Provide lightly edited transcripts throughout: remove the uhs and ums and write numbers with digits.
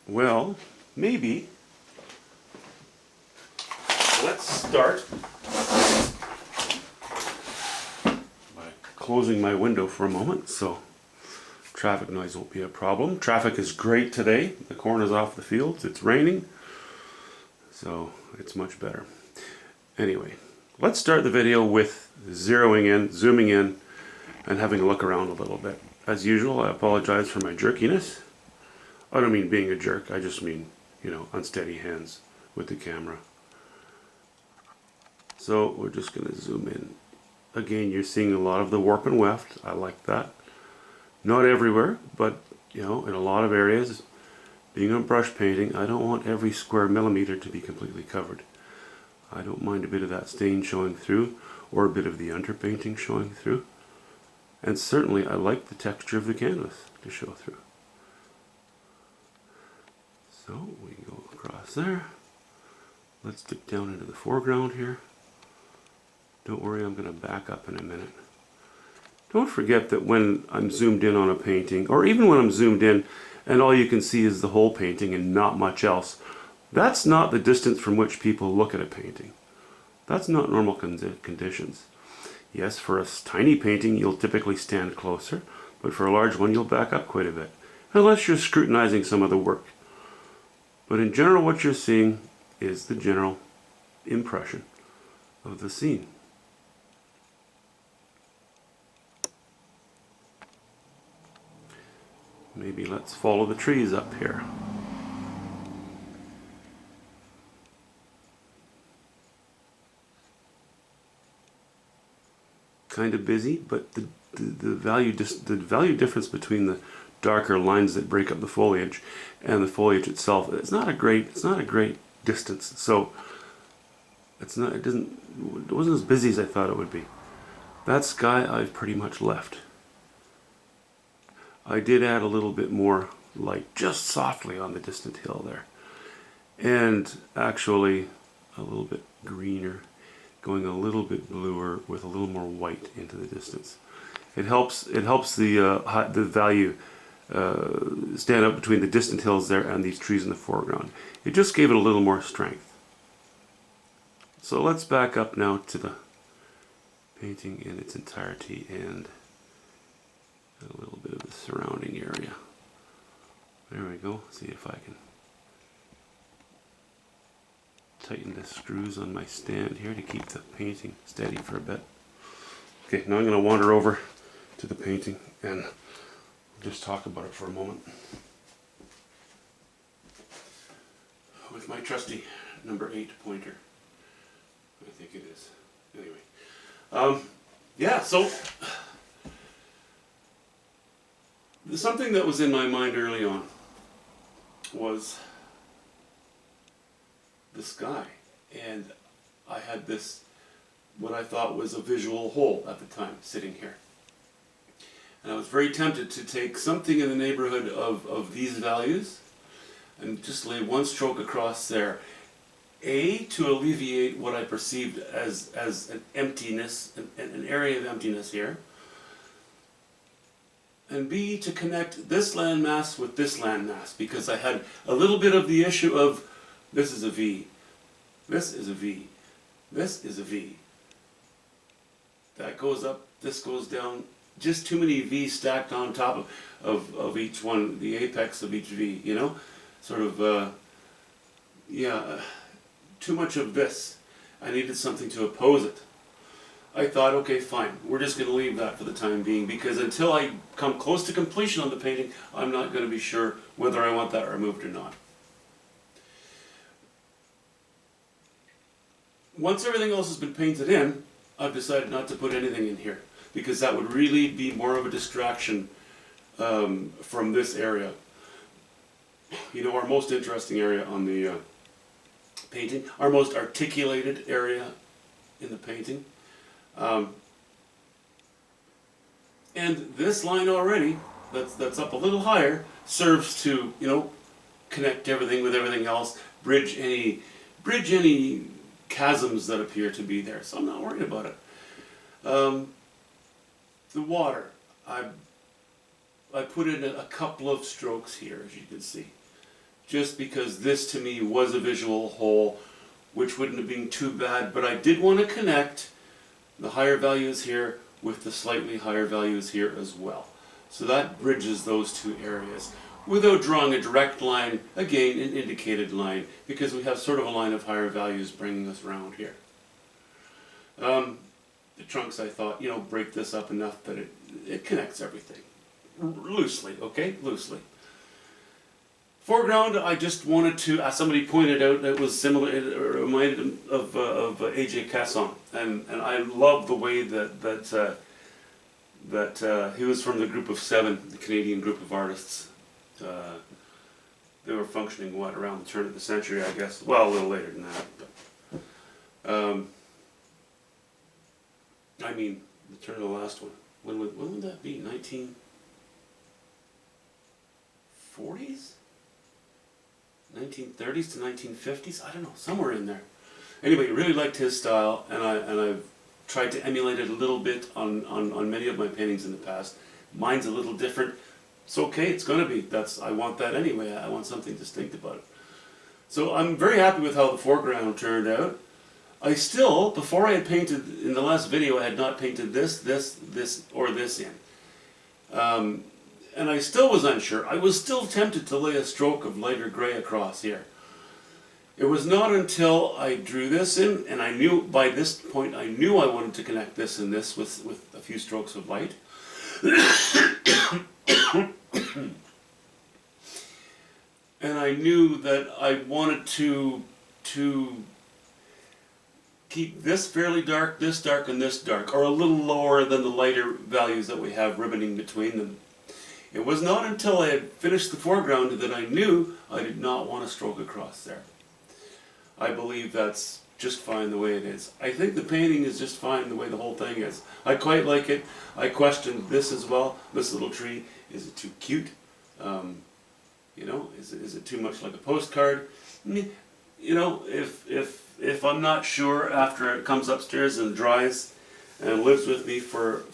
Well, maybe. Let's start by closing my window for a moment so traffic noise won't be a problem. Traffic is great today. The corn is off the fields. It's raining, so it's much better. Anyway, let's start the video with zeroing in, zooming in, and having a look around a little bit. As usual, I apologize for my jerkiness. I don't mean being a jerk, I just mean, unsteady hands with the camera. So we're just going to zoom in. Again, you're seeing a lot of the warp and weft. I like that. Not everywhere, but in a lot of areas, being a brush painting, I don't want every square millimeter to be completely covered. I don't mind a bit of that stain showing through, or a bit of the underpainting showing through. And certainly I like the texture of the canvas to show through. So we go across there. Let's dip down into the foreground here. Don't worry, I'm going to back up in a minute. Don't forget that when I'm zoomed in on a painting, or even when I'm zoomed in and all you can see is the whole painting and not much else, that's not the distance from which people look at a painting. That's not normal conditions. Yes, for a tiny painting you'll typically stand closer, but for a large one you'll back up quite a bit, unless you're scrutinizing some of the work. But in general, what you're seeing is the general impression of the scene. Maybe let's follow the trees up here. Kind of busy, but the value difference between the darker lines that break up the foliage and the foliage itself, it's not a great distance. So it wasn't as busy as I thought it would be. That sky I've pretty much left. I did add a little bit more light just softly on the distant hill there, and actually a little bit greener, going a little bit bluer with a little more white into the distance. It helps the value stand up between the distant hills there and these trees in the foreground. It just gave it a little more strength. So let's back up now to the painting in its entirety and a little bit of the surrounding area. There we go. See if I can tighten the screws on my stand here to keep the painting steady for a bit. Okay, now I'm going to wander over to the painting and just talk about it for a moment with my trusty number 8 pointer. I think it is. Anyway, yeah, so something that was in my mind early on was the sky, and I had this, what I thought was a visual hole at the time, sitting here. And I was very tempted to take something in the neighborhood of these values and just lay one stroke across there. A, to alleviate what I perceived as an emptiness, an area of emptiness here. And B, to connect this landmass with this landmass, because I had a little bit of the issue of this is a V, this is a V, this is a V. That goes up, this goes down. Just too many V's stacked on top of each one, the apex of each V, Sort of, too much of this. I needed something to oppose it. I thought, okay, fine, we're just going to leave that for the time being, because until I come close to completion on the painting, I'm not going to be sure whether I want that removed or not. Once everything else has been painted in, I've decided not to put anything in here, because that would really be more of a distraction from this area. Our most interesting area on the painting, our most articulated area in the painting. And this line already, that's up a little higher, serves to, connect everything with everything else, bridge any chasms that appear to be there. So I'm not worried about it. The water, I put in a couple of strokes here, as you can see. just because this to me was a visual whole, which wouldn't have been too bad, but I did want to connect the higher values here with the slightly higher values here as well. So that bridges those two areas without drawing a direct line, again an indicated line, because we have sort of a line of higher values bringing us around here. The trunks, I thought, you know, break this up enough that it connects everything. Loosely, okay? Loosely. Foreground, I just wanted to, as somebody pointed out, that was similar, it reminded him of A.J. Casson. And I love the way that he was from the Group of Seven, the Canadian group of artists. They were functioning, what, around the turn of the century, I guess. Well, a little later than that. But, I mean, the turn of the last one. When would that be? 1940s? 1930s to 1950s? I don't know, somewhere in there. Anyway, really liked his style, and I've tried to emulate it a little bit on many of my paintings in the past. Mine's a little different. It's okay, it's going to be. I want that anyway. I want something distinct about it. So I'm very happy with how the foreground turned out. I still, before I had painted, in the last video, I had not painted this, or this in. And I still was unsure. I was still tempted to lay a stroke of lighter gray across here. It was not until I drew this in, and I knew, by this point, I knew I wanted to connect this and this with a few strokes of light. And I knew that I wanted to keep this fairly dark, and this dark, or a little lower than the lighter values that we have ribboning between them. It was not until I had finished the foreground that I knew I did not want to stroke across there. I believe that's just fine the way it is. I think the painting is just fine the way the whole thing is. I quite like it. I questioned this as well. This little tree, is it too cute? You know, is it too much like a postcard? You know, if I'm not sure after it comes upstairs and dries and lives with me for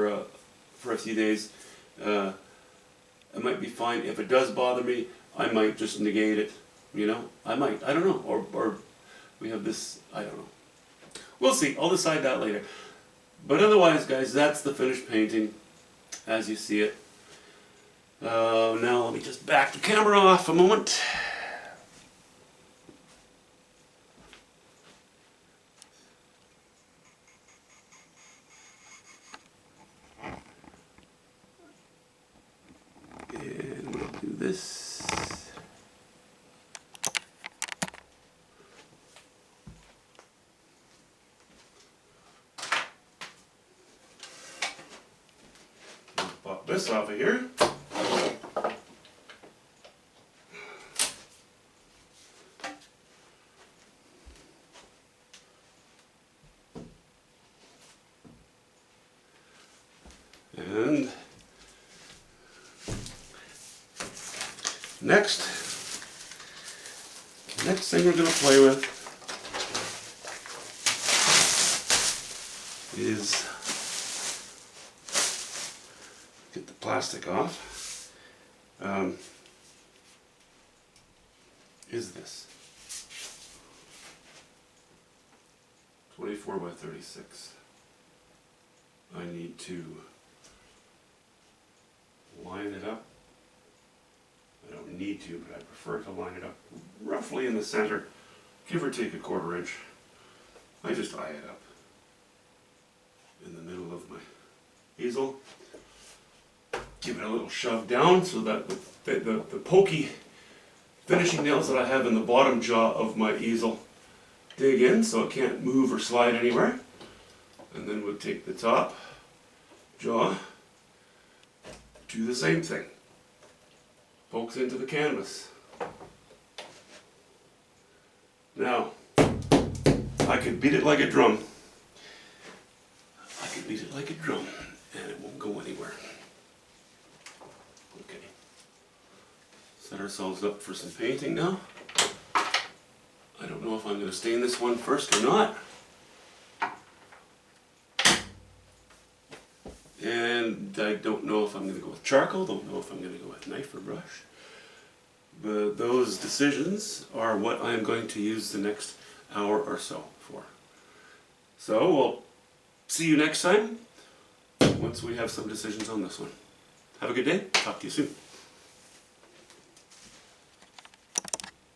a few days, it might be fine. If it does bother me, I might just negate it. You know, I might. I don't know. Or we have this. I don't know. We'll see. I'll decide that later. But otherwise, guys, that's the finished painting as you see it. Now let me just back the camera off a moment. And we'll do this. Pop this off of here. And next thing we're going to play with is, get the plastic off, is this 24 by 36. I need to line it up. I don't need to, but I prefer to line it up roughly in the center, give or take a 1/4 inch. I just eye it up in the middle of my easel. Give it a little shove down so that the pokey finishing nails that I have in the bottom jaw of my easel dig in so it can't move or slide anywhere. And then we'll take the top jaw, do the same thing. Pokes into the canvas. Now, I could beat it like a drum. I could beat it like a drum and it won't go anywhere. Okay. Set ourselves up for some painting now. I don't know if I'm going to stain this one first or not. And I don't know if I'm going to go with charcoal, don't know if I'm going to go with knife or brush. those decisions are what I'm going to use the next hour or so for. So we'll see you next time once we have some decisions on this one. Have a good day. Talk to you soon.